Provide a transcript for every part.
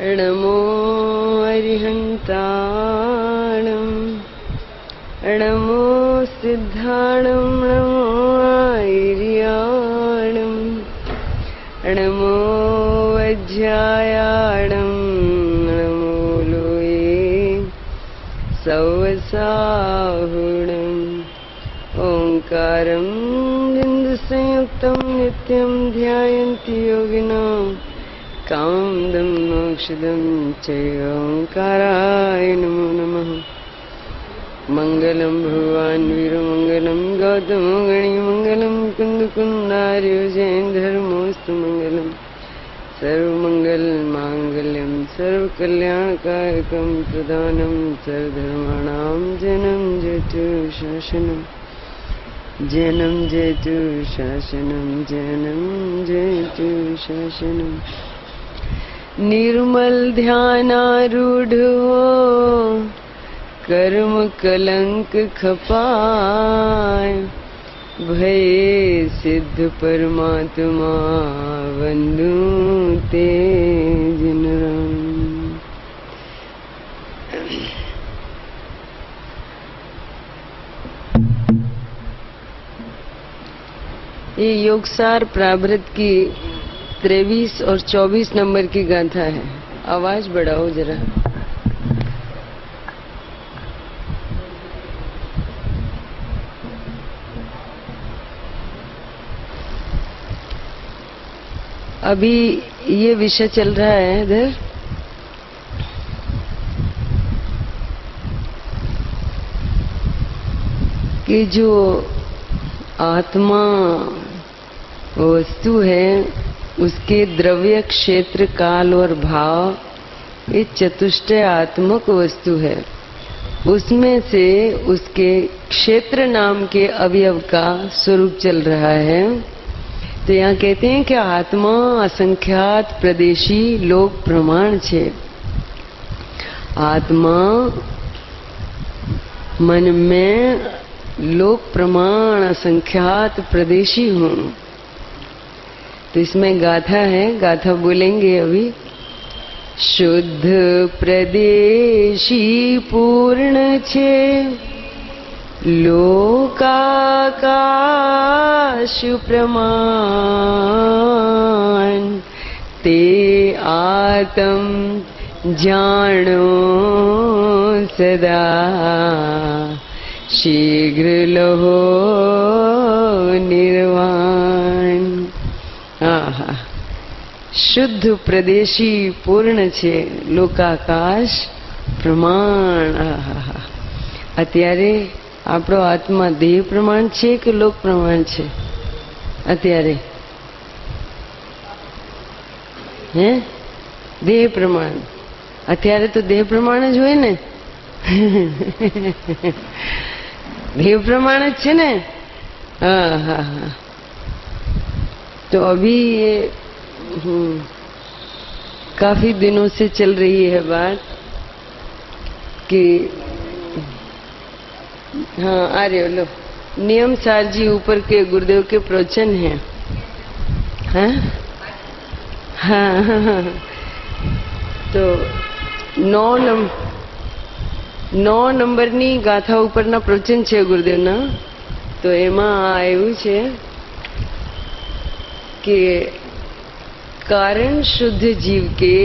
नमो अरिहन्ताणं नमो सिद्धाणं नमो आर्याणं नमो वज्रायाणं नमो लोये सवसाहुणम् ओंकारं बिन्दुसंयुक्तं नित्यं ध्यायन्ति योगिनां कामदं मोक्षदं चैवोंकाराय नमो नमः। मंगलं भगवान् वीरमंगलं गौतमो गणिमंगलं कुन्दकुन्दार्यो जैनधर्मोऽस्तु मंगलं सर्वमंगलमाङ्गल्यं सर्वकल्याणकारकं प्रदानं सर्वधर्माणां जनं जयतु शासनं जनं जयतु शासनं जनं जयतु शासनं। निर्मल ध्यानारूढ़ो कर्म कलंक खपाय भय सिद्ध परमात्मा वंदू ते जिन राम। ये योगसार प्रावृत की 23 और 24 नंबर की गाथा है। आवाज बढ़ाओ जरा। अभी ये विषय चल रहा है इधर कि जो आत्मा वस्तु है उसके द्रव्य क्षेत्र काल और भाव ये चतुष्टयात्मक वस्तु है। उसमें से उसके क्षेत्र नाम के अवयव का स्वरूप चल रहा है। तो यहाँ कहते हैं कि आत्मा असंख्यात प्रदेशी लोक प्रमाण छे। आत्मा मन में लोक प्रमाण असंख्यात प्रदेशी हूँ। तो इसमें गाथा है, गाथा बोलेंगे अभी। शुद्ध प्रदेशी पूर्ण छे लोकाकाश प्रमाण ते आत्म जानो सदा शीघ्र लहो निर्वाण। आहा, शुद्ध प्रदेशी पूर्ण छे लोकाकाश प्रमाण। आहा, અત્યારે આપણો આત્મા દેહ પ્રમાણ છે કે લોક પ્રમાણ છે? અત્યારે હે દેહ પ્રમાણ। અત્યારે તો દેહ પ્રમાણ જ હોય ને। देह प्रमाण है ने। हाँ हाँ हाँ। तो अभी ये काफी दिनों से चल रही है बात कि हाँ आ रहे हो लो। नियम सार जी ऊपर के गुरुदेव के प्रवचन हैं। हाँ हाँ हाँ। तो 9 નંબરની ગાથા ઉપરના પ્રવચન છે ગુરુદેવના। તો એમાં આવ્યું છે કે कारण शुद्ध जीव के,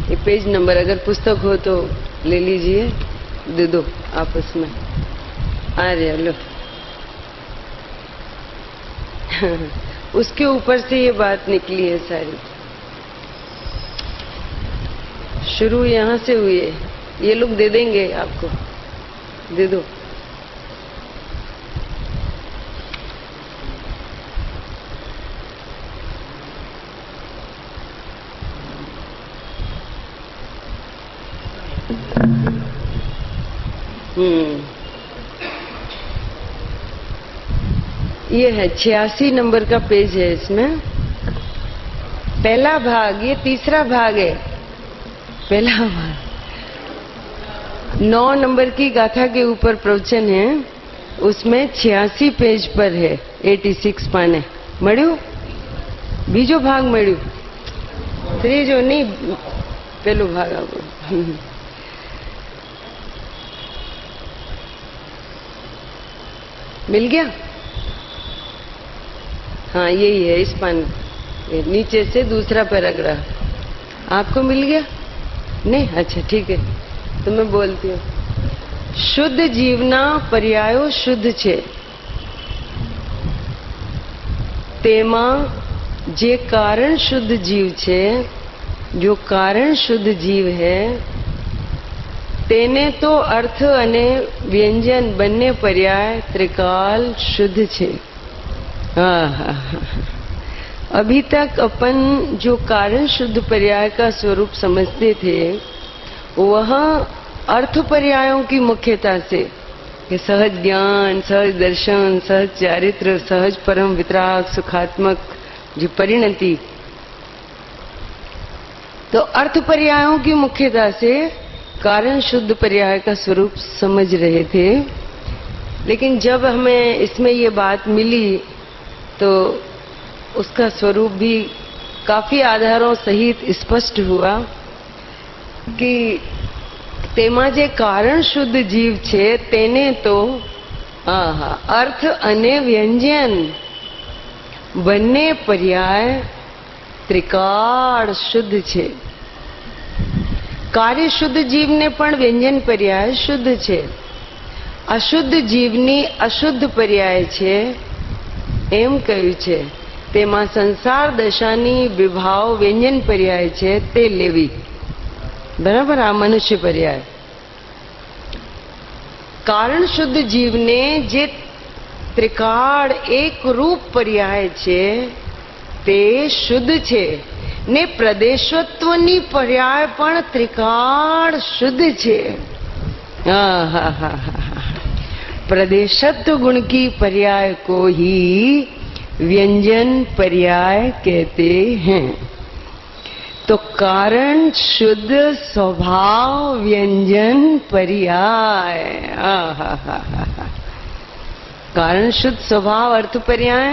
ये पेज नंबर अगर पुस्तक हो तो ले लीजिए, दे दो आपस में। आ रहे लो। उसके ऊपर से ये बात निकली है सारी। शुरू यहाँ से हुई है। ये लोग दे देंगे आपको, दे दो। ये है 86 नंबर का पेज है। इसमें पहला भाग, ये तीसरा भाग है। पहला भाग 9 नंबर की गाथा के ऊपर प्रवचन है, उसमें 86 पेज पर है। 86 पाने मळ्યું, बीजो भाग मळ्યું। ત્રીજો નહીં, પેલું ભાગ આપણો. मिल गया? हाँ यही है इस पान, नीचे से दूसरा पैराग्राफ. आपको मिल गया? नहीं? अच्छा ठीक है, तो मैं बोलती हूँ. शुद्ध जीवना पर्यायो शुद्ध छे. તેમાં જે કારણ શુદ્ધ જીવ છે, જો કારણ શુદ્ધ જીવ है, તેને તો अर्थ અને વ્યંજન બંને પર્યાય ત્રિકાલ शुद्ध छे. अभी तक अपन जो कारण शुद्ध पर्याय का स्वरूप समझते थे, वह अर्थ पर्यायों की मुख्यता से कि सहज ज्ञान, सहज दर्शन, सहज चारित्र, सहज परम वितराग, सुखात्मक जो परिणति, तो अर्थ पर्यायों की मुख्यता से कारण शुद्ध पर्याय का स्वरूप समझ रहे थे. लेकिन जब हमें इसमें ये बात मिली तो उसका स्वरूप भी काफी आधारों सहित स्पष्ट हुआ कि તેમાં જે કારણ શુદ્ધ જીવ છે તેને તો अर्थ અને વ્યંજન બંને પર્યાય ત્રિકાળ શુદ્ધ છે. કાર્ય શુદ્ધ જીવને પણ વ્યંજન પર્યાય શુદ્ધ છે. અશુદ્ધ જીવની અશુદ્ધ પર્યાય છે એમ કહ્યું છે. તેમાં સંસાર દશાની વિભાવ વ્યંજન પર્યાય છે તે લેવી. बराबर. आ मनुष्य पर्याय. कारण शुद्ध जीव ने जे त्रिकाળ एक रूप पर्याय छे ते शुद्ध छे ने प्रदेशत्वनी पर्याय पण त्रिकाળ शुद्ध छे. प्रदेशत्व गुण की पर्याय को ही व्यंजन पर्याय कहते हैं. तो कारण शुद्ध स्वभाव व्यंजन पर्याय. कारण शुद्ध स्वभाव अर्थ पर्याय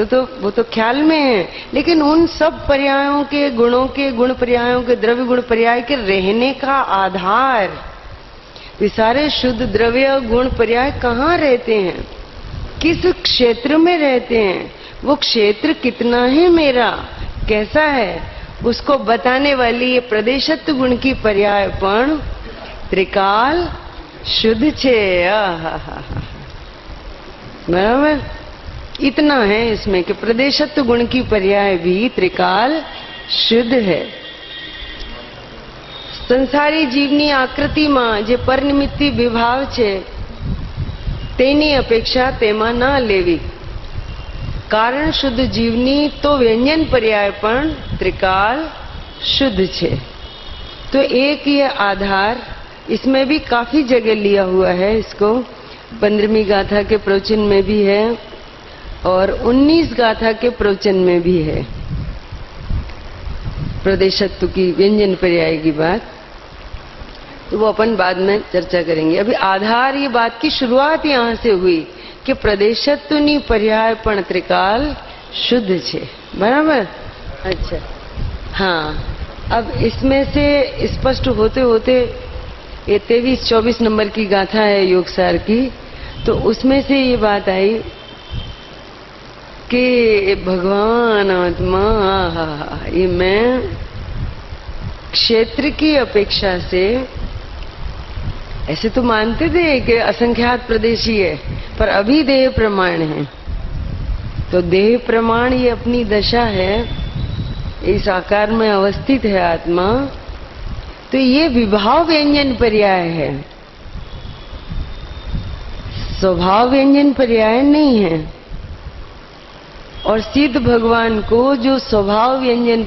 तो वो तो ख्याल में है, लेकिन उन सब पर्यायों के गुण पर्यायों के द्रव्य गुण पर्याय के रहने का आधार, ये सारे शुद्ध द्रव्य गुण पर्याय कहाँ रहते हैं, किस क्षेत्र में रहते हैं, वो क्षेत्र कितना है मेरा, कैसा है, उसको बताने वाली ये प्रदेशत्व गुण की पर्यायपण त्रिकाल शुद्ध छे. बराबर. इतना है इसमें कि प्रदेशत्व गुण की पर्याय भी त्रिकाल शुद्ध है. संसारी जीवनी आकृति में जे परनिमित्ति विभाव छे तेनी अपेक्षा तेमा न लेवी. कारण शुद्ध जीवनी तो व्यंजन पर्याय पण त्रिकाल शुद्ध छे. तो एक ये आधार इसमें भी काफी जगह लिया हुआ है. इसको 15वीं गाथा के प्रवचन में भी है और 19 गाथा के प्रवचन में भी है प्रदेशत्व की व्यंजन पर्याय की बात. तो वो अपन बाद में चर्चा करेंगे. अभी आधार ये बात की शुरुआत यहाँ से हुई कि प्रदेशत्वनी पर्याय पण त्रिकाल शुद्ध छे. बराबर. अच्छा हाँ. अब इसमें से स्पष्ट होते होते ये 23-24 नंबर की गाथा है योगसार की, तो उसमें से ये बात आई कि भगवान आत्मा ये मैं क्षेत्र की अपेक्षा से, ऐसे तो मानते थे कि असंख्यात प्रदेशी है, पर अभी देह प्रमाण है. तो देह प्रमाण ये अपनी दशा है, इस आकार में अवस्थित है आत्मा. तो ये विभाव व्यंजन पर्याय है, स्वभाव व्यंजन पर्याय नहीं है. और सिद्ध भगवान को जो स्वभाव व्यंजन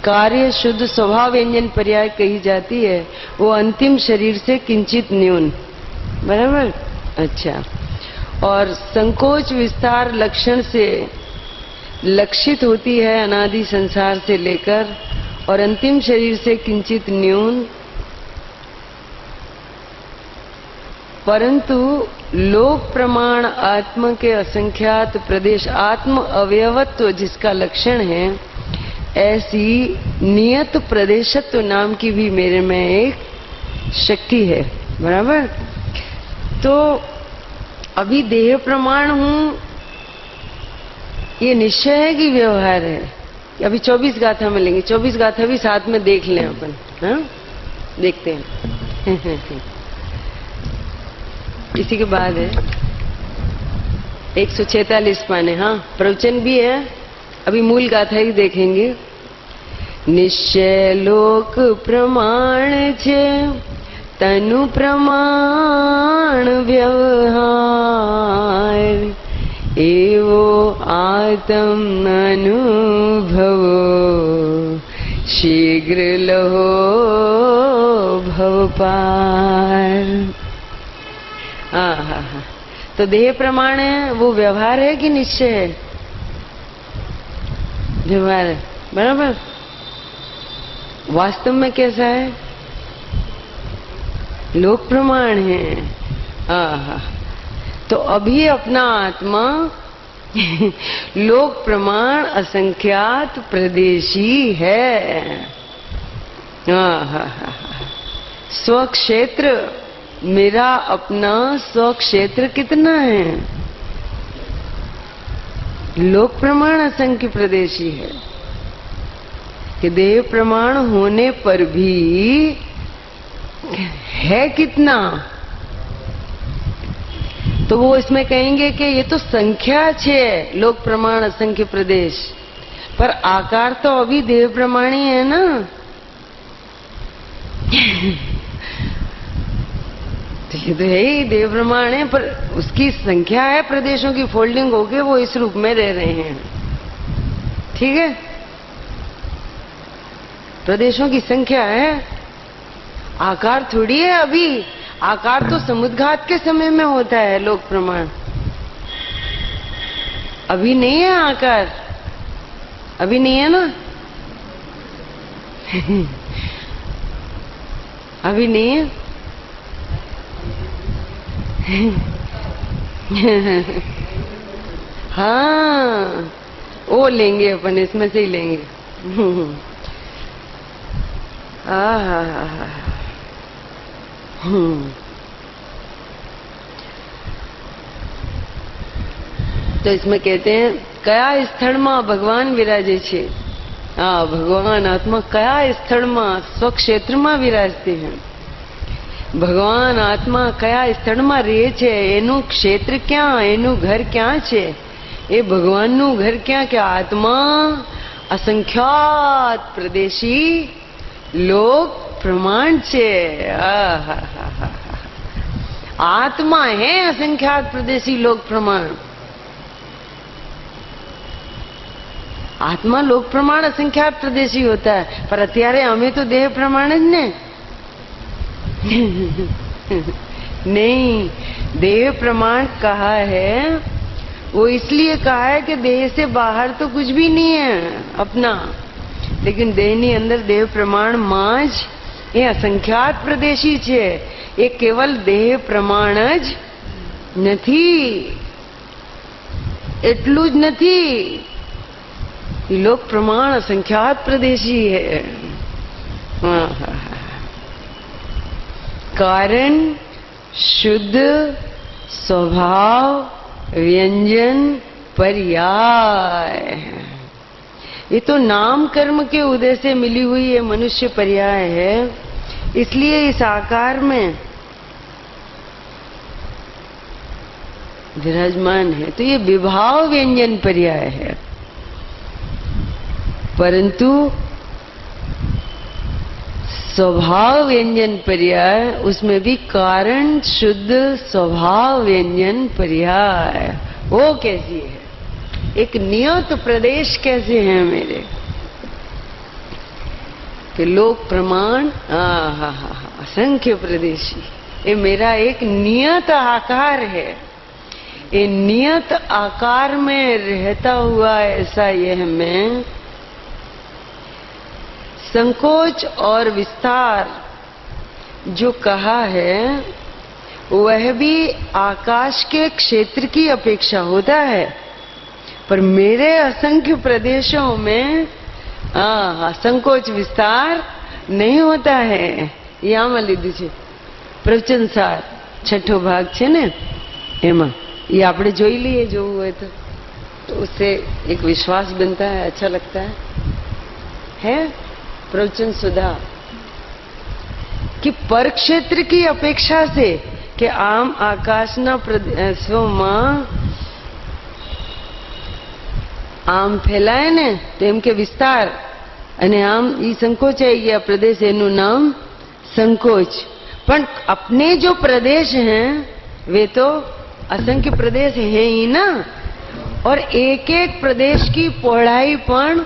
कार्य शुद्ध स्वभाव व्यंजन पर्याय कही जाती है, वो अंतिम शरीर से किंचित न्यून. बराबर. अच्छा. और संकोच विस्तार लक्षण से लक्षित होती है अनादि संसार से लेकर, और अंतिम शरीर से किंचित न्यून. परंतु लोक प्रमाण आत्म के असंख्यात प्रदेश आत्म अवयवत्व जिसका लक्षण है, ऐसी नियत प्रदेशत्व नाम की भी मेरे में एक शक्ति है। बराबर। तो अभी देह प्रमाण हूं, ये निश्चय है कि व्यवहार है? अभी 24 गाथा में लेंगे, 24 गाथा भी साथ में देख लें अपन। हाँ, देखते हैं। इसी के बाद है 146 पाने। हाँ, प्रवचन भी है, अभी मूल गाथा ही देखेंगे। निश्चय लोक प्रमाण छे, तनु प्रमाण व्यवहार, एवो आत्म अनुभवो शीघ्र लहो भव पार। हाँ, तो देह प्रमाण है, वो व्यवहार है कि निश्चय है? व्यवहार है। बराबर। वास्तव में कैसा है? लोक प्रमाण है। हाँ, तो अभी अपना आत्मा लोक प्रमाण असंख्यात प्रदेशी है। स्वक्षेत्र, मेरा अपना स्वक्षेत्र कितना है? लोक प्रमाण असंख्य प्रदेशी है कि देह प्रमाण होने पर भी है कितना? तो वो इसमें कहेंगे कि ये तो संख्या है, लोक प्रमाण असंख्य प्रदेश, पर आकार तो अभी देह प्रमाण ही है ना। तो ये तो है ही, देह प्रमाण है, पर उसकी संख्या है, प्रदेशों की फोल्डिंग होके वो इस रूप में रह रहे हैं। ठीक है, प्रदेशों की संख्या है, आकार थोड़ी है। अभी आकार तो समुद्घात के समय में होता है लोक प्रमाण, अभी नहीं है आकार, अभी नहीं है ना। अभी नहीं है। हाँ, वो लेंगे अपन, इसमें से ही लेंगे। तो इसमें कहते हैं कया स्थल में भगवान विराजे छे। हाँ, भगवान आत्मा कया स्थल में स्वक्षेत्र में विराजते हैं। भगवान आत्मा कया स्थल में रहे छे, एनु क्षेत्र क्या, एनु घर क्या छे, ए भगवान नु घर क्या के आत्मा असंख्यात प्रदेशी लोक प्रमाण छे। आत्मा है असंख्यात प्रदेशी लोक प्रमाण। आत्मा लोक प्रमाण असंख्यात प्रदेशी होता है, पर अत्यारे हमें तो देह प्रमाण ज ने। नहीं, देह प्रमाण कहा है, वो इसलिए कहा है कि देह से बाहर तो कुछ भी नहीं है अपना, लेकिन देहनी अंदर देह प्रमाण माज ये असंख्यात प्रदेशी छे। ये केवल देह प्रमाण ज નથી, એટલું જ નથી, लोक प्रमाण असंख्यात प्रदेशी है। कारण, शुद्ध, स्वभाव, व्यंजन, पर्याय, ये तो नाम कर्म के उदय से मिली हुई ये मनुष्य पर्याय है। इसलिए इस आकार में विराजमान है। तो ये विभाव व्यंजन पर्याय है, परंतु स्वभाव व्यंजन पर्याय, उसमें भी कारण, शुद्ध, स्वभाव व्यंजन पर्याय, वो कैसी है? एक नियत प्रदेश कैसे हैं मेरे कि लोक प्रमाण असंख्य प्रदेशी, ये मेरा एक नियत आकार है। ये नियत आकार में रहता हुआ ऐसा यह मैं, संकोच और विस्तार जो कहा है वह भी आकाश के क्षेत्र की अपेक्षा होता है, पर मेरे असंख्य प्रदेशों में હા, સંકોચ વિસ્તાર નહીં હોતા હૈ. એ આમાં લીધું છે પ્રવચન સાર, છઠ્ઠો ભાગ છે ને એમાં. ये આપણે જોઈ લઈએ, જોવું હોય तो उससे एक विश्वास बनता है, अच्छा लगता है प्रवचन सुधा कि पर क्षेत्र की अपेक्षा से कि आम आकाशना प्रदेशों આમ ફેલાય ને તેમ કે વિસ્તાર, અને આમ ઈ સંકોચાઈ ગયા प्रदेश, એનું નામ संकोच. પણ अपने जो प्रदेश हैं वे तो असंख्य प्रदेश है ही ना, और एक एक प्रदेश की पહોળાઈ પણ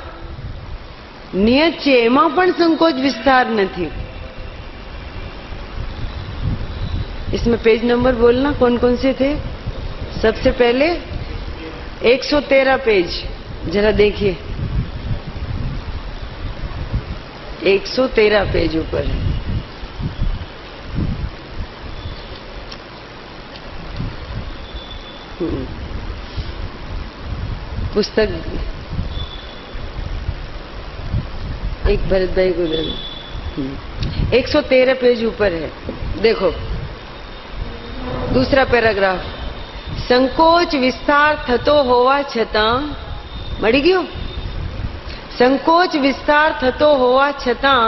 નિયત છે, એમાં પણ संकोच विस्तार નથી. इसमें पेज नंबर बोलना कौन कौन से थे. सबसे पहले 113 पेज जरा देखिए, 113 पेज ऊपर है. पुस्तक एक भरत भाई को देना. 113 पेज ऊपर है. देखो दूसरा पैराग्राफ. संकोच विस्तार थतो होवा छतां, मળી ગયો. संकोच विस्तार थतो होवा छतां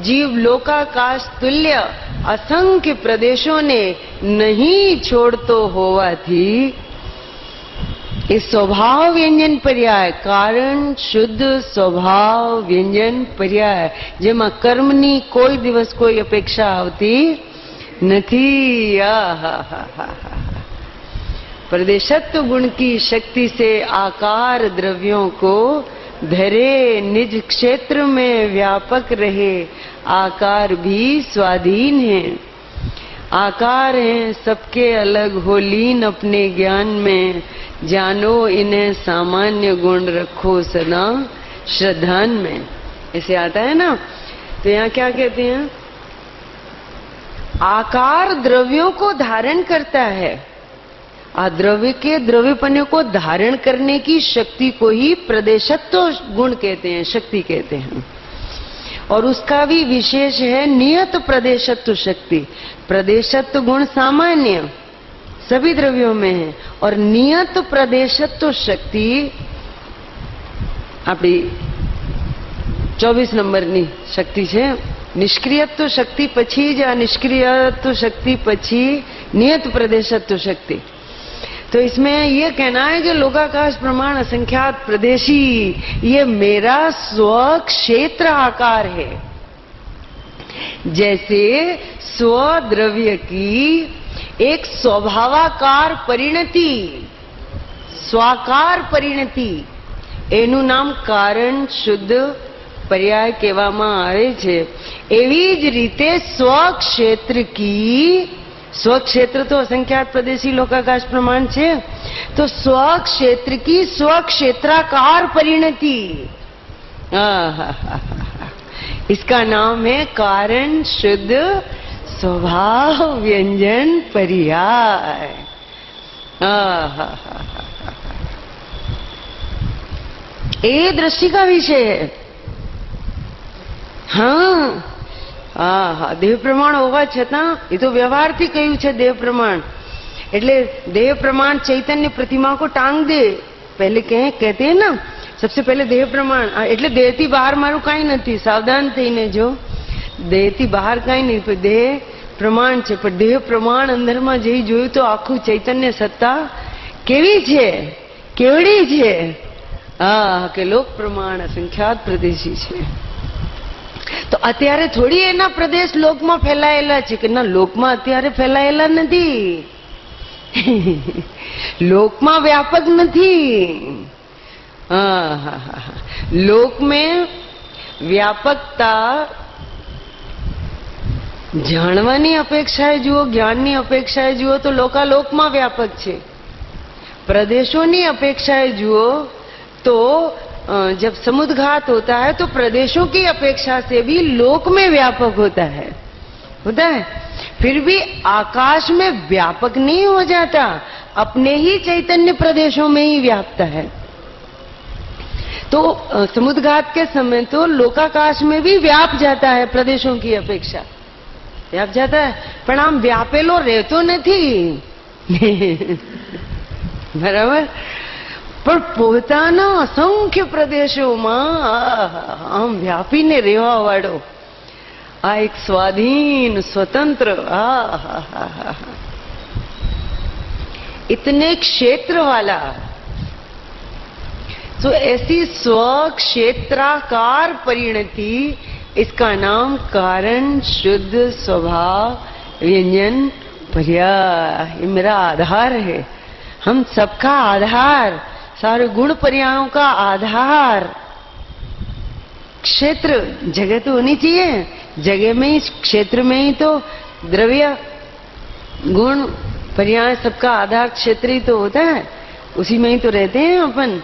जीव लोकाकाश तुल्य असंख्य प्रदेशों ने नहीं छोड़तो होवाथी એ સ્વભાવ વ્યંજન પર્યાય, કારણ શુદ્ધ સ્વભાવ વ્યંજન પર્યાય, જેમાં કર્મની કોઈ દિવસ કોઈ અપેક્ષા આવતી નથી. प्रदेशत्व गुण की शक्ति से आकार द्रव्यों को धरे, निज क्षेत्र में व्यापक रहे, आकार भी स्वाधीन है. आकार हैं सबके अलग, हो लीन अपने ज्ञान में, जानो इन्हें सामान्य गुण रखो सदा श्रद्धान में. ऐसे आता है ना. तो यहाँ क्या कहते हैं, आकार द्रव्यों को धारण करता है. द्रव्य के द्रव्यपने को धारण करने की शक्ति को ही प्रदेशत्व गुण कहते हैं, शक्ति कहते हैं. और उसका भी विशेष है नियत प्रदेशत्व शक्ति. प्रदेशत्व गुण सामान्य सभी द्रव्यों में है, और नियत प्रदेशत्व शक्ति આપણી 24 નંબરની શક્તિ છે. નિષ્ક્રિયત્વ શક્તિ પછી જ આ નિષ્ક્રિયત્વ શક્તિ પછી નિયત प्रदेशत्व शक्ति. तो इसमें ये कहना है कि लोकाकाश प्रमाण असंख्यात प्रदेशी, ये मेरा स्व क्षेत्र आकार है. जैसे स्वद्रव्य की एक स्वभावाकार परिणति, स्वाकार परिणति, એનું નામ કારણ શુદ્ધ પર્યાય કહેવામાં આવે છે. એવી જ રીતે સ્વક્ષેત્ર की, स्वक्षेत्र तो असंख्यात प्रदेशी लोकाकाश प्रमाण छे, तो स्वक्षेत्र की स्वक्षेत्राकार परिणति, इसका नाम है कारण शुद्ध स्वभाव व्यंजन पर्याय. ये दृष्टि का विषय है. हाँ હા, દેહ પ્રમાણ હોવા છતાં એ તો વ્યવહારથી કહ્યું છે દેહ પ્રમાણ. એટલે देह प्रमाण चैतन्य प्रतिमा को टांग दे. पहले कहते हैं ना, सबसे पहले देह प्रमाण. એટલે દેહથી બહાર મારું કાંઈ નથી, સાવધાન થઈને જો. દેહથી બહાર કાંઈ નહીં, પણ દેહ પ્રમાણ છે. પણ દેહ પ્રમાણ અંદરમાં જઈ જોયું તો આખું ચૈતન્ય સત્તા કેવી છે, કેવડી છે. કે લોક પ્રમાણ અસંખ્યાત પ્રદેશી છે. તો અત્યારે થોડી એના પ્રદેશ લોકમાં ફેલાયેલા છે કે ના, લોકમાં અત્યારે ફેલાયેલા નથી. લોકમાં વ્યાપક નથી. लोक में व्यापकता જાણવાની અપેક્ષાએ જુઓ, જ્ઞાનની અપેક્ષાએ જુઓ તો લોકાલોકમાં વ્યાપક છે. प्रदेशों अपेक्षाएं जुओ तो जब समुद्घात होता है तो प्रदेशों की अपेक्षा से भी लोक में व्यापक होता है. फिर भी आकाश में व्यापक नहीं हो जाता, अपने ही चैतन्य प्रदेशों में ही व्याप्त है. तो समुद्रघात के समय तो लोकाकाश में भी व्याप जाता है प्रदेशों की अपेक्षा, व्याप जाता है, પણ આમ વ્યાપેલો રહેતો નથી. બરાબર. પણ પોતાના અસંખ્ય પ્રદેશોમાં આમ વ્યાપીને રહેવા વાળો આ એક સ્વાધીન स्वतंत्र इतने क्षेत्र वाला, तो ऐसी स्व क्षेत्राकार परिणति, इसका नाम कारण शुद्ध स्वभाव व्यंजन पर्याय. ये मेरा आधार है, हम सबका आधार, सारे गुण पर्यायों का आधार क्षेत्र. जगह तो होनी चाहिए, जगह में ही, क्षेत्र में ही तो द्रव्य गुण पर्याय सबका आधार क्षेत्र ही तो होता है, उसी में ही तो रहते हैं अपन.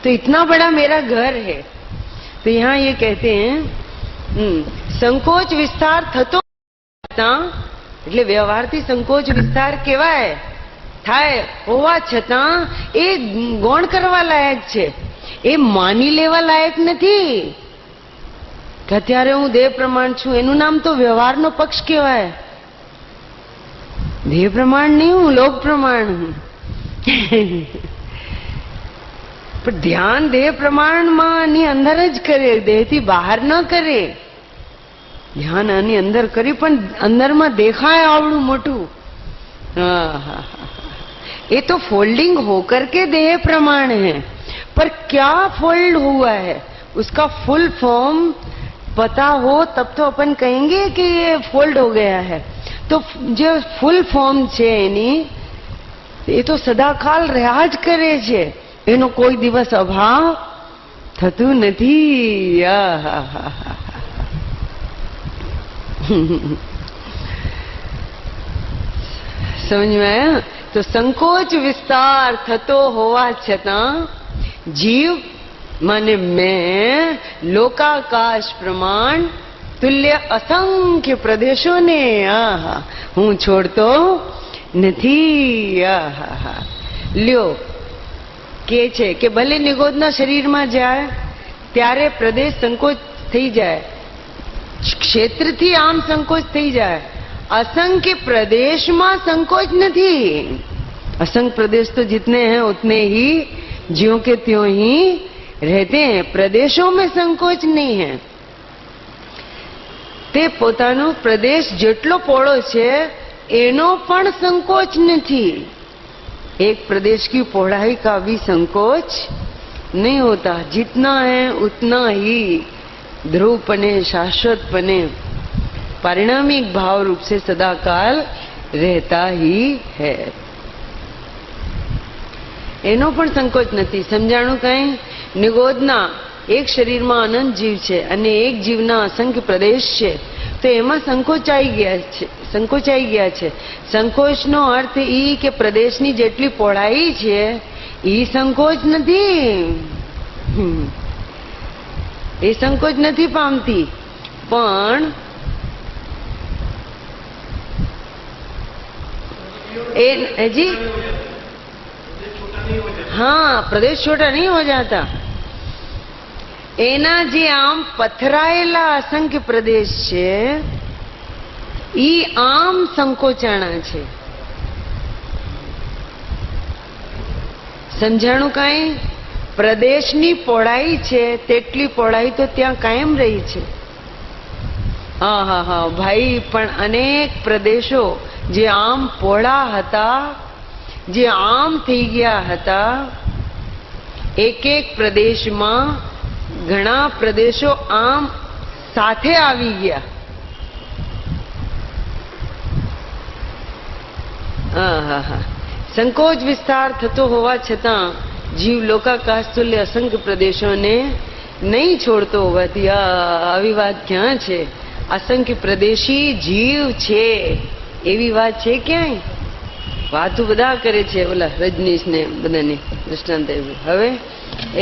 तो इतना बड़ा मेरा घर है. तो यहाँ ये कहते हैं संकोच विस्तार थतो એટલે વ્યવહારથી સંકોચ વિસ્તાર કેવાય થાય હોવા છતાં એ ગૌણ કરવા લાયક છે, એ માની લેવા લાયક નથી કે અત્યારે હું દેહ પ્રમાણ છું. એનું નામ તો વ્યવહારનો પક્ષ કહેવાય. દેહ પ્રમાણ નહીં, હું લોક પ્રમાણ હું. પણ ધ્યાન દેહ પ્રમાણમાં અંદર જ કરે, દેહથી બહાર ન કરે. ધ્યાન આની અંદર કરી પણ અંદરમાં દેખાય આવડું મોટું. ये तो फोल्डिंग होकर के देह प्रमाण है, पर क्या फोल्ड हुआ है उसका फुल फॉर्म पता हो तब तो अपन कहेंगे कि ये फोल्ड हो गया है. तो जो फुल फॉर्म છે એની, એ તો સદાકાલ રહ્યા જ કરે છે, એનો કોઈ દિવસ અભાવ થતું નથી. समझ में आया? तो संकोच विस्तार थतो होवा छतां जीव माने मैं लोकाकाश प्रमाण तुल्य असंख्य प्रदेशों ने हूं छोड़तो નથી. લ્યો કે છે કે ભલે નિગોદના શરીરમાં જાય ત્યારે પ્રદેશ સંકોચ થઈ જાય, ક્ષેત્રથી આમ સંકોચ થઈ જાય. असंख्य प्रदेश में संकोच नहीं. असंख्य प्रदेश तो जितने हैं उतने ही ज्यों के त्यों ही रहते हैं. प्रदेशों में संकोच नहीं है. ते पोतानो प्रदेश जेटलो पोळो छे एनो पण संकोच नहीं. एक प्रदेश की पौड़ाई का भी संकोच नहीं होता. जितना है उतना ही ध्रुवपने शाश्वतपने पारिणामिक भाव रूप से सदाकाल रहता ही है. एनो पण संकोच नहीं. समझाणु कई? निगोदना एक शरीर में अनंत जीव छे अने एक जीवना असंख्य प्रदेश छे, तो एमां संकोच आई गया छे. संकोच आई गया छे. संकोचनो अर्थ ई के प्रदेशनी जेटली पહોળાઈ छे ई संकोच नहीं. ए संकोच नहीं पामती. पण जी हाँ, प्रदेश छोटा नहीं हो जाता. एना जे आम पथरायेला असंख्य प्रदेश छे ई आम संकोचाणा छे. समझाणु काई? प्रदेशनी पહોળાઈ छे तेटली पહોળાઈ तो त्यां कायम रही छे. हाँ हाँ हाँ भाई, पण अनेक प्रदेशो जे आम पહોળા હતા, જે આમ થઈ ગયા હતા, એક એક પ્રદેશમાં ઘણા પ્રદેશો આમ સાથે આવી ગયા. સંકોચ વિસ્તાર થતો હોવા છતાં જીવ લોકાકાશ તુલ્ય અસંખ્ય પ્રદેશોને નહીં છોડતો હોવાથી આવી વાત ક્યાં છે? असंख्य प्रदेशी जीव छे एवी बात छे क्यांय? वातो बधा करे छे, ओला रजनीश ने बधाने दृष्टांत आव्युं. हवे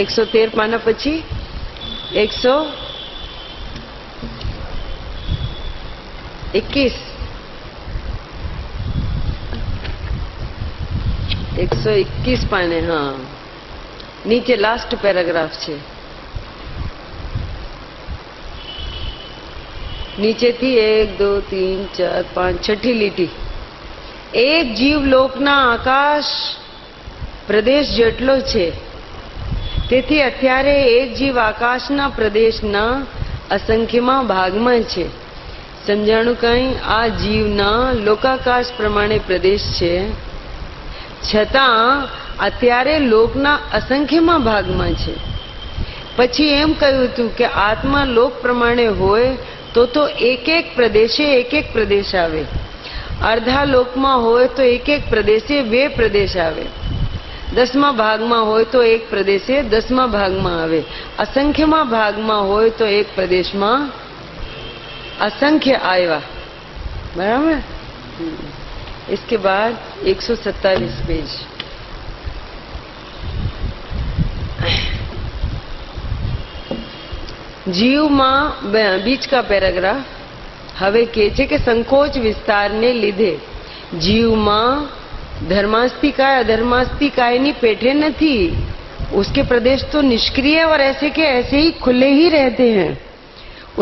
113 पाना पछी 121 पाने. हाँ, नीचे लास्ट पैराग्राफ छे. નીચેથી 1 2 3 4 5 છઠ્ઠી લીટી એક જીવલોકના આકાશ પ્રદેશ જેટલો છે. તેથી અત્યારે એક જીવ આકાશના પ્રદેશના અસંખ્યમાં ભાગમાં છે. સમજાણું કંઈ? આ જીવના લોકાકાશ પ્રમાણે પ્રદેશ છે, છતાં અત્યારે લોકના અસંખ્યમાં ભાગમાં છે. પછી એમ કહ્યું હતું કે આત્મા લોક પ્રમાણે હોય તો એક એક પ્રદેશે એક એક પ્રદેશ આવે. અર્ધા લોકમાં હોય તો એક એક પ્રદેશે 2 પ્રદેશ આવે. 10મા ભાગમાં હોય તો એક પ્રદેશે 10મા ભાગમાં આવે. અસંખ્યમાં ભાગમાં હોય તો એક પ્રદેશમાં असंख्य आया. बराबर. इसके बाद 127 पेज. जीव में बीच का पैराग्राफ હવે કહે છે કે સંકોચ વિસ્તારને લીધે જીવમાં धर्मास्तिकाय अधर्मास्तिकायनी पेठे नहीं. उसके प्रदेश तो निष्क्रिय और ऐसे के ऐसे ही खुले ही रहते हैं.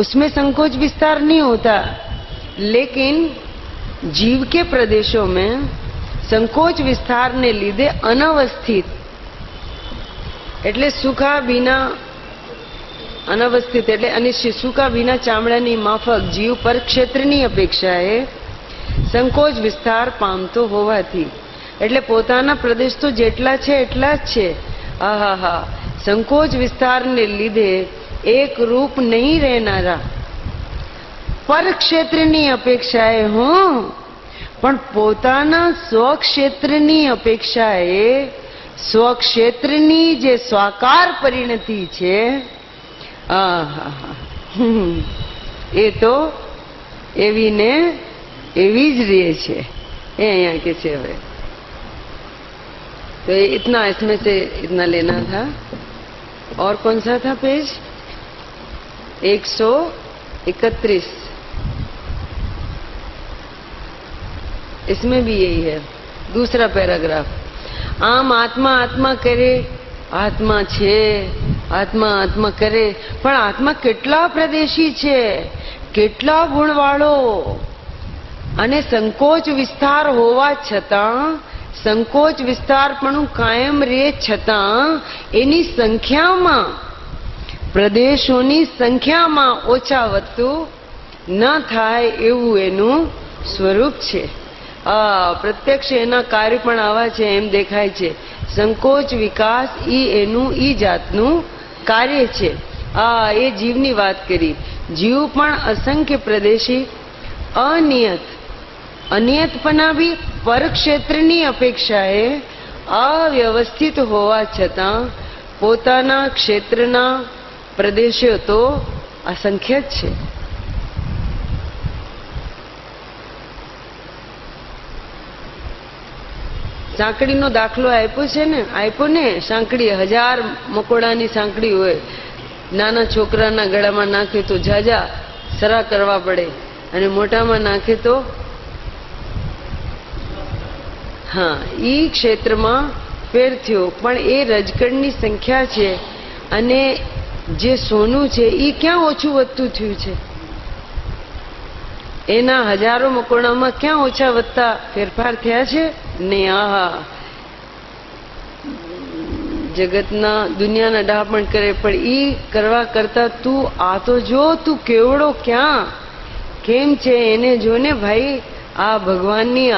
उसमें संकोच विस्तार नहीं होता. लेकिन जीव के प्रदेशों में संकोच विस्तार ने લીધે अनवस्थित એટલે સુખા बिना अनवस्थित એટલે અનિશ્ચિત સુખા बिना ચામડાની માફક જીવ પર ક્ષેત્રની અપેક્ષાએ સંકોચ વિસ્તાર પામતો હોવાથી એટલે પોતાના પ્રદેશ તો જેટલા છે એટલા જ છે. આહાહા. સંકોચ વિસ્તારને લીધે एक रूप नहीं रहनारा पर क्षेत्रनी अपेक्षाए हों पण पोताना स्वक्षेत्रनी अपेक्षाए स्वक्षेत्रनी जे स्वाकार परिणति छे ए तो एवी ने एवी ज रहे छे. ए यहाँ के छे. હવે तो इतना इसमें से इतना लेना था. और कौन सा था पेज? 131. इसमें भी यही है. दूसरा पैराग्राफ. आम आत्मा आत्मा करे, आत्मा छे, आत्मा आत्मा करे, पण आत्मा કેટલા પ્રદેશી છે, કેટલા ગુણવાળો અને સંકોચ વિસ્તાર હોવા છતાં સંકોચ વિસ્તારપણું કાયમ રહે છતાં એની સંખ્યામાં પ્રદેશોની સંખ્યામાં ઓછા વધતું ન થાય એવું એનું સ્વરૂપ છે. પ્રત્યક્ષ એના કાર્ય પણ આવા છે એમ દેખાય છે. સંકોચ વિકાસ એનું જાતનું કાર્ય છે. એ જીવની વાત કરી. જીવ પણ અસંખ્ય પ્રદેશી અનિયત અનિયતપના બી પરક્ષેત્રની અપેક્ષાએ અવ્યવસ્થિત હોવા છતાં પોતાના ક્ષેત્રના પ્રદેશો તો અસંખ્ય જ છે. સાંકડીનો દાખલો આપ્યો ને સાંકડી 1000 મકોડાની સાંકડી હોય. નાના છોકરાના ગળામાં નાખે તો ઝાઝા સરા કરવા પડે અને મોટામાં નાખે તો ઈ ક્ષેત્રમાં ફેર થયો. પણ એ રજકણની સંખ્યા છે અને જે સોનું છે એ ક્યાં ઓછું વધતું થયું છે? એના હજારો મકોડામાં ક્યાં ઓછા વધતા ફેરફાર થયા છે? ને જગતના દુનિયાના ડહાપણ કરે પણ ઈ કરવા કરતા તું આ તો જો તું કેવડો ક્યાં કેમ છે એને જોને ભાઈ. આ ભગવાનની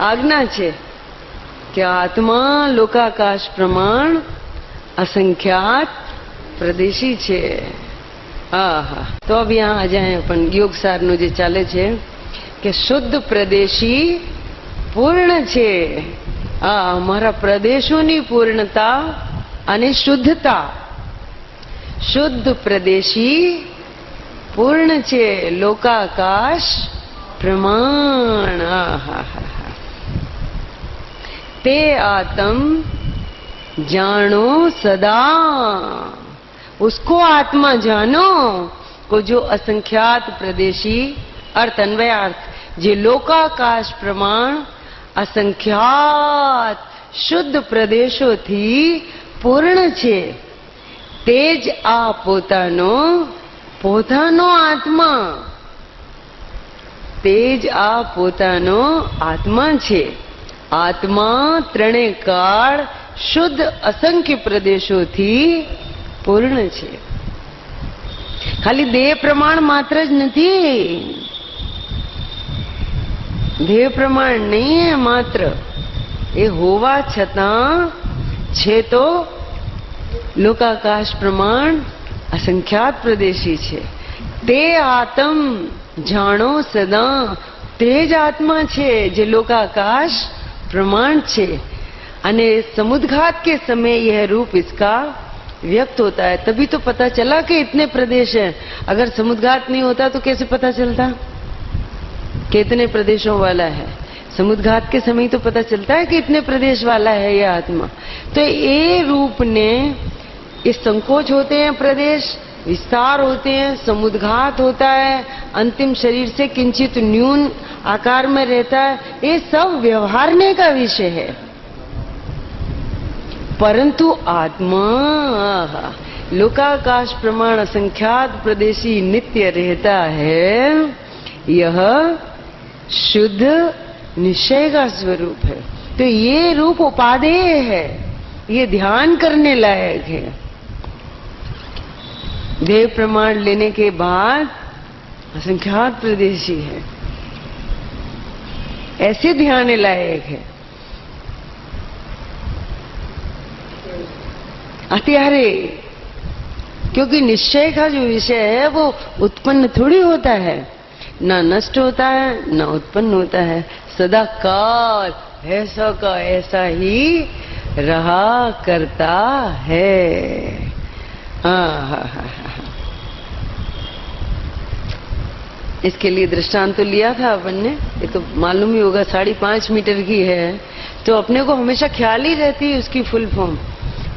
આજ્ઞા છે કે આત્મા લોકાકાશ પ્રમાણ असंख्यात प्रदेशी छे. तो अब यहाँ आ जाए अपन योग सार नु जे चाले छे कि शुद्ध प्रदेशी पूर्ण छे. हमारा प्रदेशोनी पूर्णता अने शुद्धता. शुद्ध प्रदेशी पूर्ण छे लोकाकाश प्रमाण. ते आत्म जानो सदा. उसको आत्मा जानो को जो असंख्यात प्रदेशी अर्थ अन्वयार्थ जे लोकाकाश प्रमाण असंख्यात शुद्ध प्रदेशों थी पूर्ण छे तेज आ पोतानो પોતાનો આત્મા, તેજ આ પોતાનો આત્મા છે. આત્મા ત્રણેય કાળ શુદ્ધ અસંખ્ય પ્રદેશોથી પૂર્ણ છે. ખાલી દેહ પ્રમાણ માત્ર જ નથી, દેહ પ્રમાણ નહીં है માત્ર, એ હોવા છતાં છે તો લોકાકાશ પ્રમાણ અસંખ્યાત પ્રદેશી છે. તે આત્મ જાણો સદા, તે જ આત્मा છે જે लोकाकाश प्रमाण छे. अने समुद्घात के समय यह रूप इसका व्यक्त होता है. तभी तो पता चला कि इतने प्रदेश हैं. अगर समुद्घात नहीं होता तो कैसे पता चलता कि इतने प्रदेशों वाला है? समुद्घात के समय तो पता चलता है कि इतने प्रदेश वाला है यह आत्मा. तो ये रूप ने, ये संकोच होते हैं प्रदेश, विस्तार होते हैं, समुद्घात होता है, अंतिम शरीर से किंचित न्यून आकार में रहता है. ये सब व्यवहारने का विषय है. परंतु आत्मा लोकाकाश प्रमाण असंख्यात प्रदेशी नित्य रहता है. यह शुद्ध निश्चय का स्वरूप है. तो ये रूप उपादेय है, ये ध्यान करने लायक है. देह प्रमाण लेने के बाद असंख्यात प्रदेशी है, ऐसे ध्यान लायक है. अत्यारे क्योंकि निश्चय का जो विषय है वो उत्पन्न थोड़ी होता है, ना नष्ट होता है ना उत्पन्न होता है. सदा काल ऐसा का ऐसा ही रहा करता है. इसके लिए दृष्टांत तो लिया था अपन ने, ये तो मालूम ही होगा 5.5 मीटर की है. तो अपने को हमेशा ख्याल ही रहती है उसकी फुल फॉर्म,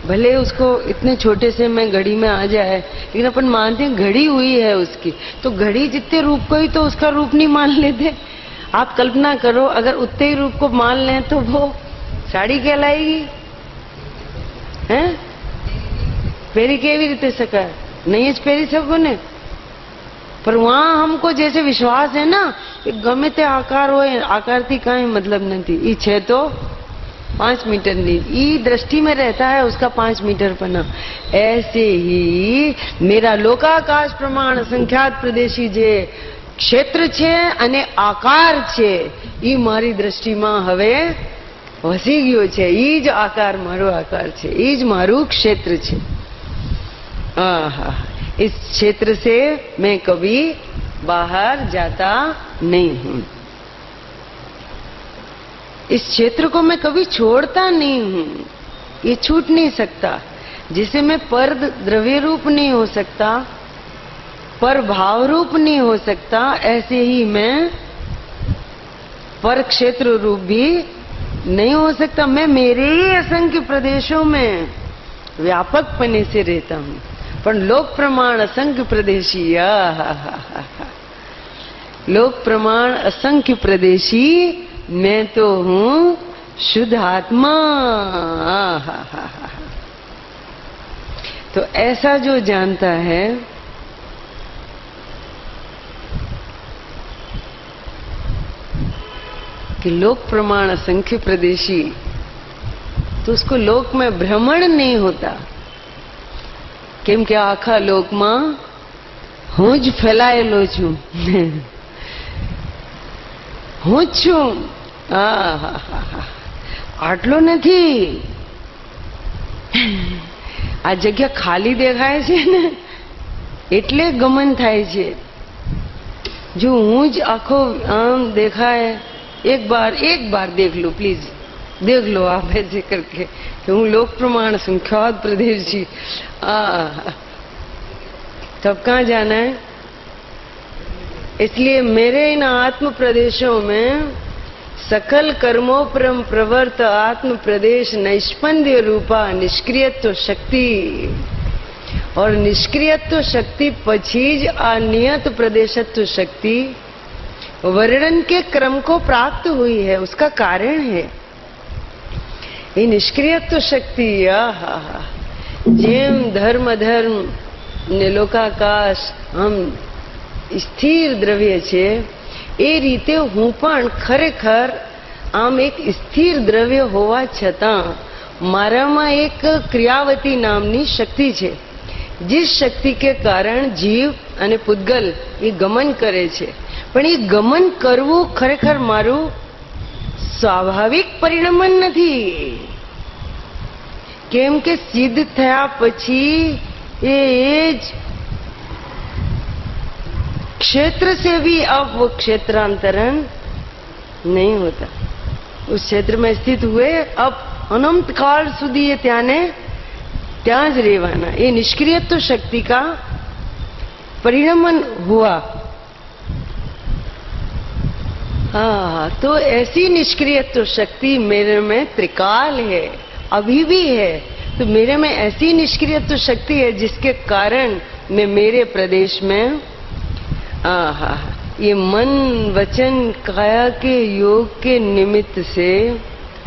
भले उसको इतने छोटे से में घड़ी में आ जाए, लेकिन अपन मानते हैं घड़ी हुई है उसकी. तो घड़ी जितने रूप को ही तो उसका रूप नहीं मान लेते. आप कल्पना करो अगर उतने ही रूप को मान लें तो वो साड़ी कहलाएगी हैं? पेरी केवी रीते शकाय? नहीं ज पेरी सको ने. पर वहां हमको जैसे विश्वास है ना कि गमे ते आकार हो, आकार थी कहीं मतलब नहीं. ई छे तो 5 मीटर नहीं, ई दृष्टि में रहता है उसका 5 मीटर पना. ऐसे ही मेरा लोकाकाश प्रमाण संख्यात प्रदेशी जे क्षेत्र छे अने आकार छे, ई मारी दृष्टिमां हवे वसी गयो छे. ई ज आकार मारो आकार छे, ई ज मारू क्षेत्र छे. इस क्षेत्र से मैं कभी बाहर जाता नहीं हूं. इस क्षेत्र को मैं कभी छोड़ता नहीं हूं, ये छूट नहीं सकता. जिसे मैं पर द्रव्य रूप नहीं हो सकता, पर भाव रूप नहीं हो सकता, ऐसे ही मैं पर क्षेत्र रूप भी नहीं हो सकता. मैं मेरे ही असंख्य प्रदेशों में व्यापक पने से रहता हूं, पर लोक प्रमाण असंख्य प्रदेशी. लोक प्रमाण असंख्य प्रदेशी मैं तो हूं शुद्ध आत्मा. तो ऐसा जो जानता है कि लोक प्रमाण असंख्य प्रदेशी, तो उसको लोक में भ्रमण नहीं होता. केम के आखा लोक में हूँ ज फैलायेलो छू, हूँ ज छू. आटलो नहीं. आ जगह खाली देखाय छे ने एटले गमन थाय छे. जो हूँ ज आखो आम देखाय, एक बार देख लो प्लीज, देख लो आप ऐसे करके कि हूँ लोक प्रमाण संख्यात प्रदेशी. तब कहाँ जाना है? इसलिए मेरे इन आत्म प्रदेशों में सकल कर्मोपरम प्रवर्त आत्म प्रदेश नैष्पंद्य रूपा निष्क्रियत्व शक्ति, और निष्क्रियत्व शक्ति पछी ज अनियत प्रदेशत्व शक्ति वर्णन के क्रम को प्राप्त हुई है. उसका कारण है ये निष्क्रियत्व शक्ति. जेम धर्म ને લોકાકાશ આમ સ્થિર દ્રવ્ય છે, એ રીતે હું પણ ખરેખર આમ એક સ્થિર દ્રવ્ય હોવા છતાં મારામાં એક ક્રિયાવતી નામની શક્તિ છે, जिस शक्ति के कारण जीव અને પૂતગલ એ ગમન કરે છે, પણ એ ગમન કરવું ખરેખર મારું સ્વાભાવિક પરિણમન નથી, કેમ કે સિદ્ધ થયા પછી એ જ क्षेत्र से भी अब वो क्षेत्रांतरण नहीं होता, उस क्षेत्र में स्थित हुए अब अनंत काल सुधी ये त्याने त्या ज રહેવાના। ये निष्क्रियत्व शक्ति का परिणमन हुआ। हाँ, तो ऐसी निष्क्रियत्व शक्ति मेरे में त्रिकाल है, अभी भी है। तो मेरे में ऐसी निष्क्रियत्व शक्ति है जिसके कारण मैं मेरे प्रदेश में ये मन वचन काया के योग के निमित्त से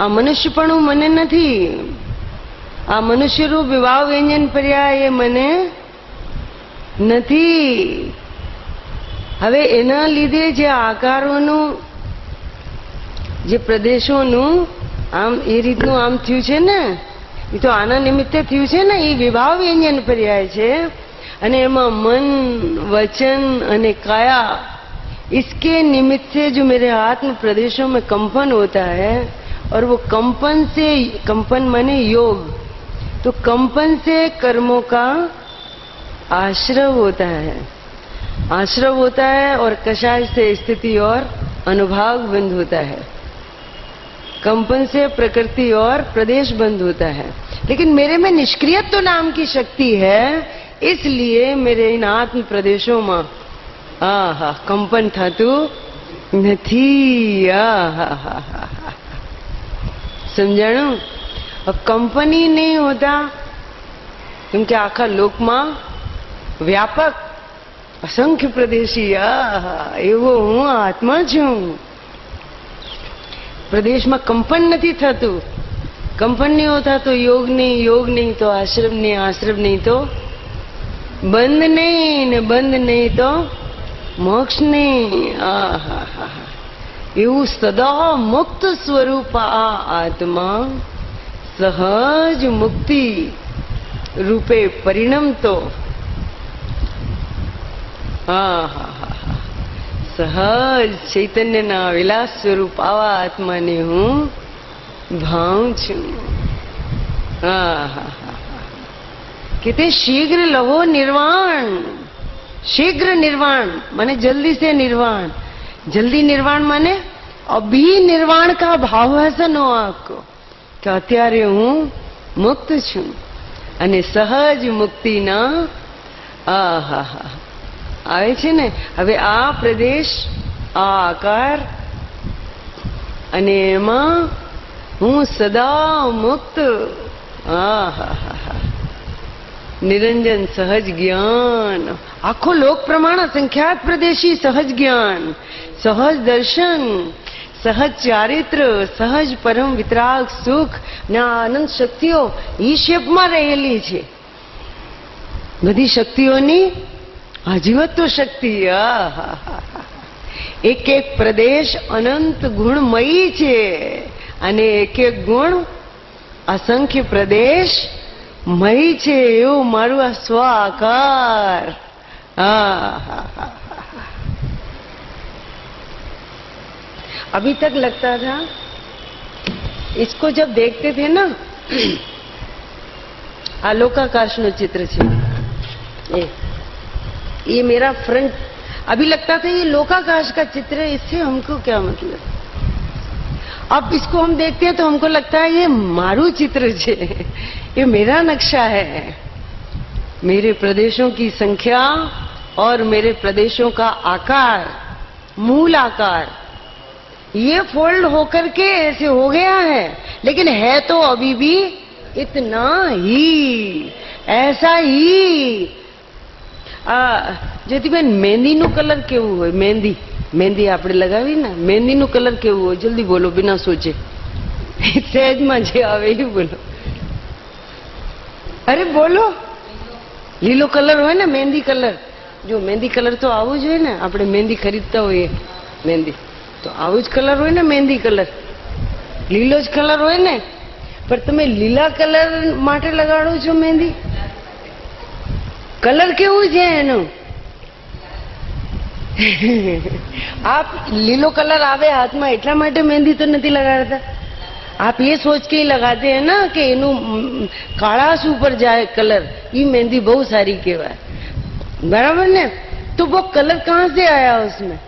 आ मनुष्यपणु मने नहीं, आ मनुष्यरूप विवाह व्यंजन पर्या ये मने नहीं। हवे एना लीधे जे आकारोनु जे प्रदेशोनु आम ए रीतनु आम थयुं छे ने, ये तो आना निमित्ते थयुं छे ने, ये विवाह व्यंजन पर्याय छे अने एमां मन वचन अने काया, इसके निमित्त से जो मेरे आत्म प्रदेशों में कंपन होता है, और वो कंपन से, कंपन माने योग, तो कंपन से कर्मों का आश्रव होता है, आश्रव होता है, और कषाय से स्थिति और अनुभाग बंद होता है, कंपन से प्रकृति और प्रदेश बंद होता है। लेकिन मेरे में निष्क्रियत्व नाम की शक्ति है, इसलिए मेरे इन आत्म प्रदेशों में कंपन थातु नहीं। समझाणु? अब कंपन ही नहीं होता क्योंकि आखा लोक में व्यापक असंख्य प्रदेशी एवो हूँ आत्मा छूं। प्रदेश में कंपन नहीं थतु, कंपन नहीं होता तो योग नहीं, योग नहीं तो आश्रम नहीं, आश्रम नहीं तो बंद नहीं, ने बंद नहीं तो मोक्ष नहीं। एवं सदा मुक्त स्वरूप आत्मा सहज मुक्ति रूपे परिणम तो सहज चैतन्य ना विलास स्वरूप आवा आत्मा ने हूँ भाव छू। कितने शीघ्र लहो निर्वाण, शीघ्र निर्वाण माने जल्दी से निर्वाण, जल्दी निर्वाण माने अभी निर्वाण का भावासन हो आपको कि अत्यारे हूँ मुक्त छू अने सहज मुक्ति ना आवे छे ने। हवे आ प्रदेश आ आकार अने एमां हूँ सदा मुक्त। निरंजन सहज ज्ञान, आखो लोक प्रमाण असंख्यात प्रदेशी सहज ज्ञान, सहज दर्शन, सहज चारित्र, सहज परम वितराग सुख ने आनंद शक्तिओ ई शेप में रहेली छे। बधी शक्तिओनी आजीवत्व शक्ति। एक एक प्रदेश अनंत गुणमयी छे अने एक एक गुण असंख्य प्रदेश मई छे। एवं मारू आ स्व आकार। अभी तक लगता था, इसको जब देखते थे ना, आलोकाकाश नो चित्र छे, ये मेरा फ्रंट, अभी लगता था ये लोकाकाश का चित्र है, इससे हमको क्या मतलब। अब इसको हम देखते हैं तो हमको लगता है ये मारू चित्र छे, ये मेरा नक्शा है। मेरे प्रदेशों की संख्या और मेरे प्रदेशों का आकार, मूल आकार, ये फोल्ड होकर के ऐसे हो गया है, लेकिन है तो अभी भी इतना ही, ऐसा ही। ज्योतिबेन, मेहंदी नु कलर केवू होय? मेहंदी, मेहंदी आपणे लगावी ने, मेहंदी नु कलर केवू होय? जल्दी बोलो, बिना सोचे, सहज में जे आवे ए बोलो। अरे बोलो। લીલો કલર હોય ને મહેંદી કલર, જો મહેંદી કલર તો આવું જ હોય ને, આપણે મહેંદી ખરીદતા હોઈએ મહેંદી તો આવું જ કલર હોય ને મહેંદી કલર, લીલો જ કલર હોય ને. પણ તમે લીલા કલર માટે લગાડો છો મહેંદી? કલર કેવું છે એનું? आप लीलो कलर आवे हाथ में એટલા માટે મહેંદી તો નથી લગાડતા. आप ये सोच के ही लगाते हैं ना कि એનું કાળાશ ઉપર જાય કલર, ये मेहंदी बहुत सारी કહેવાય, बराबर ने? तो वो कलर कहाँ से आया उसमें?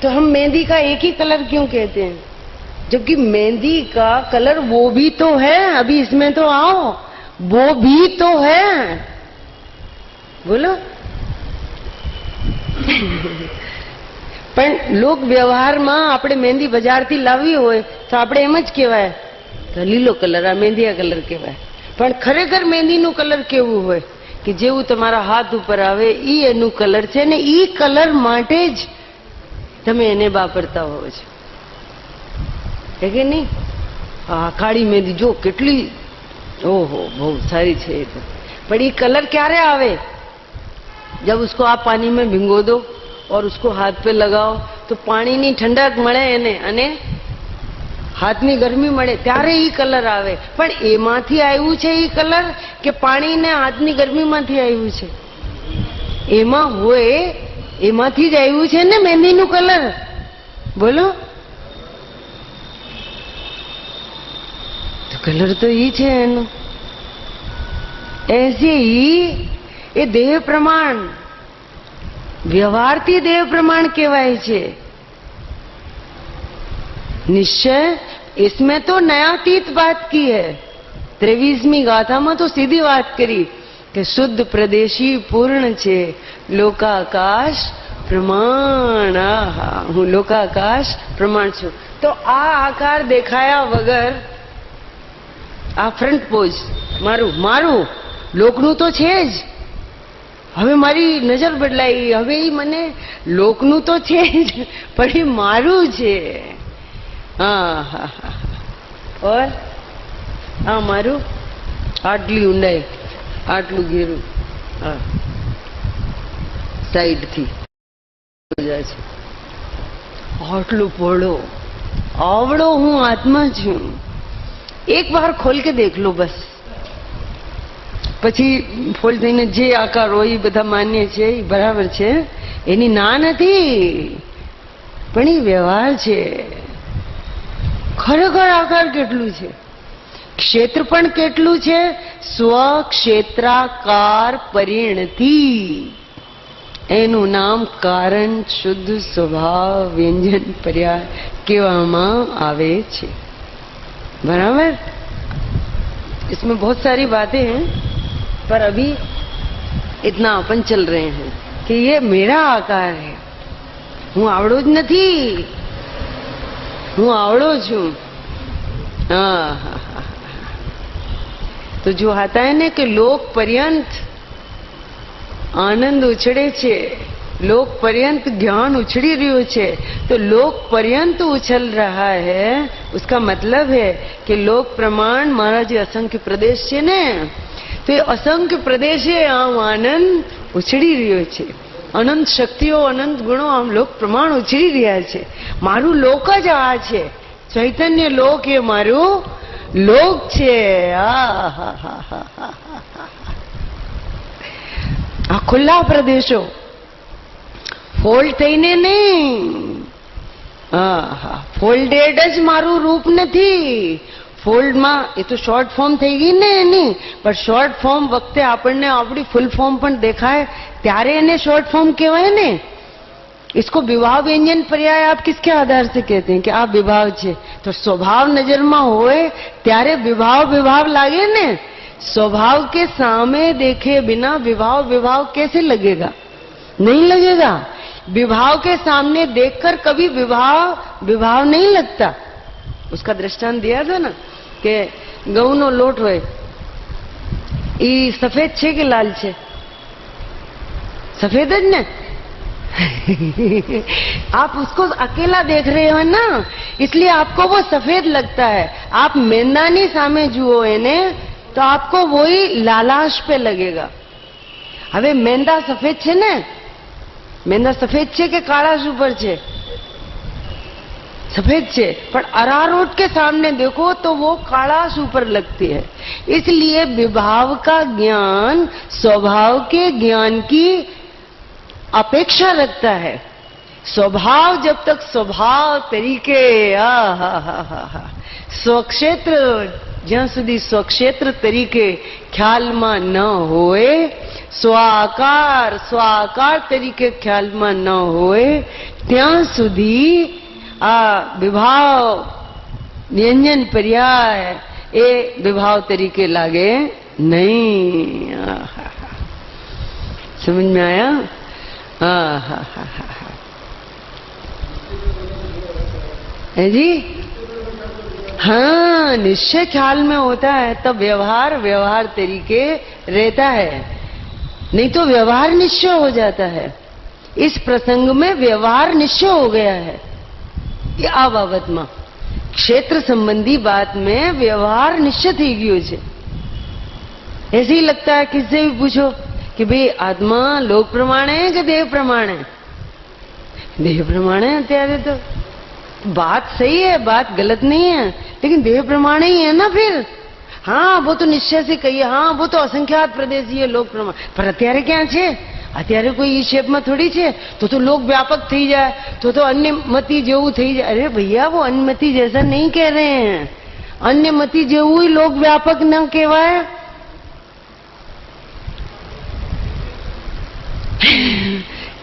तो हम मेहंदी का एक ही कलर क्यों कहते हैं, जबकि मेहंदी का कलर वो भी तो है. अभी इसमें तो आओ, वो भी तो है. बोलो. પણ લોક વ્યવહારમાં આપણે મહેંદી બજારથી લાવવી હોય તો આપણે એમ જ કહેવાય લીલો કલર, આ મહેંદીયા કલર કહેવાય. પણ ખરેખર મહેંદીનું કલર કેવું હોય કે જેવું તમારા હાથ ઉપર આવે ઈ એનું કલર છે ને ઈ કલર માટે જ તમે એને વાપરતા હોવ છો, હે કે નહીં? આ કાળી મહેંદી જો કેટલી, ઓહો બહુ સારી છે એ તો. પણ ઈ કલર ક્યારે આવે? जब उसको आप पानी में भिंगो दो और उसको हाथ पे लगाओ तो पानी ની ઠંડક મળે એને અને હાથની ગરમી મળે ત્યારે ઈ કલર આવે. પણ એમાંથી આવ્યું છે ઈ કલર કે પાણીને હાથની ગરમીમાંથી આવ્યું છે? એમાં હોય એમાંથી જ આવ્યું છે ને મહેંદીનું કલર. બોલો. તો કલર તો ઈ છે એનો. ऐसे ही એ દેહ પ્રમાણ, વ્યવહારથી દેહ પ્રમાણ કહેવાય છે. નિશ્ચય इसमें तो नयातीत बात की है. 23મી ગાથામાં તો સીધી વાત કરી કે શુદ્ધ પ્રદેશી પૂર્ણ છે, લોકાકાશ પ્રમાણ. હું લોકાકાશ પ્રમાણ છું. તો આ આકાર દેખાયા વગર આ ફ્રન્ટ પોઝ મારું લોકનું તો છે જ. હવે મારી નજર બદલાઈ, હવે ઈ મને લોકનું તો છે જ પણ એ મારું છે. હા. ઓર આ મારું, આટલી ઊંડાઈ, આટલું ઘેરું, હા સાઈડથી જાય છે, આટલું પહોળો આવડો હું આત્મા છું. એક બાર ખોલ કે દેખ લો બસ. પછી ફોલ થઈને જે આકાર હોય એ બધા માન્ય છે, એ બરાબર છે, એની ના નથી, પણ એ વ્યવહાર છે. ખરેખર આકાર કેટલું છે, ક્ષેત્ર પણ કેટલું છે. સ્વક્ષેત્રાકાર પરિણતિ, એનું નામ કારણ શુદ્ધ સ્વભાવ વ્યંજન પર્યાય કહેવામાં આવે છે. बराबर. इसमें बहुत सारी बातें हैं पर अभी इतना अपन चल रहे हैं कि ये मेरा आकार है. હું આવડો જ નથી, હું આવડો છું. हाँ. तो जो आता है ना कि लोक पर्यंत आनंद उछड़े छे, लोक पर्यंत ज्ञान उछड़ी રહ્યો છે, तो लोक पर्यंत उछल रहा है, उसका मतलब है कि लोक प्रमाण मारा जे असंख्य प्रदेश છે ને, तो ये असंख्य प्रदेशे આમ આનંદ ઉછળી રહ્યો છે. અનંત શક્તિઓ, અનંત ગુણો આમ લોક પ્રમાણ ઉછળી રહ્યા છે. મારું લોક જ આ છે, ચૈતન્ય લોક એ મારું લોક છે. આ ખુલ્લા પ્રદેશો ફોલ્ડ થઈને નહીં, ફોલ્ડેડ જ મારું રૂપ નથી. ફોલ્ડમાં એ તો શોર્ટ ફોર્મ થઈ ગઈ ને એની, પણ શોર્ટ ફોર્મ વખતે આપણને આપણી ફૂલ ફોર્મ પણ દેખાય ત્યારે એને શોર્ट फॉर्म કહેવાય ને. इसको विभाव व्यंजन पर्याय आप किसके आधार से कहते हैं कि आप विभाव છે? तो स्वभाव नजરમાં હોય ત્યારે विभाव विभाव लागे ने. स्वभाव के सामने देखे बिना विभाव विभाव कैसे लगेगा? नहीं लगेगा. विभाव के सामने देखकर कभी विभाव विभाव नहीं लगता. उसका दृष्टांत दिया था ना कि ઘઉંનો લોટ હોય એ સફેદ છે કે લાલ છે? सफेद જ ને. आप उसको अकेला देख रहे हो ना, इसलिए आपको वो सफेद लगता है. आप મેંદાની સામે જુઓ એને तो आपको वही लालाश पे लगेगा। હવે મેંદા સફેદ છે ને, મેંદા સફેદ છે કે કાળા ઉપર છે? सफेद છે, पर अरारोट के सामने देखो तो वो कालाश ऊपर लगती है। इसलिए विभाव का ज्ञान स्वभाव के ज्ञान की अपेक्षा रखता है। स्वभाव जब तक स्वभाव तरीके स्वक्षेत्र જ્યાં સુધી સ્વક્ષેત્ર તરીકે ખ્યાલમાં ન હોય, સ્વાકાર તરીકે ખ્યાલમાં ન હોય, ત્યાં સુધી આ વિભાવ વ્યંજન પર્યાય એ વિભાવ તરીકે લાગે નહીં। समझ में आया? है जी? हाँ, निश्चय ख्याल में होता है तब व्यवहार व्यवहार तरीके रहता है, नहीं तो व्यवहार निश्चय हो जाता है। इस प्रसंग में व्यवहार निश्चय हो गया है। ये आ बाबत में क्षेत्र संबंधी बात में व्यवहार निश्चित ही गयो छे। ऐसे ही लगता है, किससे भी पूछो कि भाई आत्मा लोक प्रमाणे है कि देह प्रमाणे? देह प्रमाणे। अत्यारे तो बात सही है, बात गलत नहीं है, लेकिन देह प्रमाणे ही है ना फिर। हाँ, वो तो निश्चय से कहिए, हाँ वो तो असंख्यात प्रदेशी है लोक प्रमाण, पर अत्यारे क्या छे? अत्यारे कोई ई शेप में थोड़ी छे। तो लोक व्यापक थी जाए, तो अन्यमति जेवू थी जाए। अरे भैया, वो अन्यमति जैसा नहीं कह रहे हैं। अन्यमति जेवू ही लोक व्यापक न कहवाए।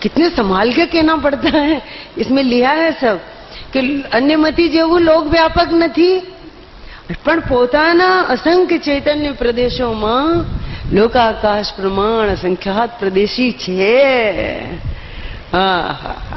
कितने संभाल के कहना पड़ता है, इसमें लिया है सब कि अन्यमति जेवू लोक व्यापक નથી, પણ પોતાના અસંખ્ય ચૈતન્ય પ્રદેશોમાં લોકાકાશ પ્રમાણ સંખ્યાત પ્રદેશી છે। હા હા।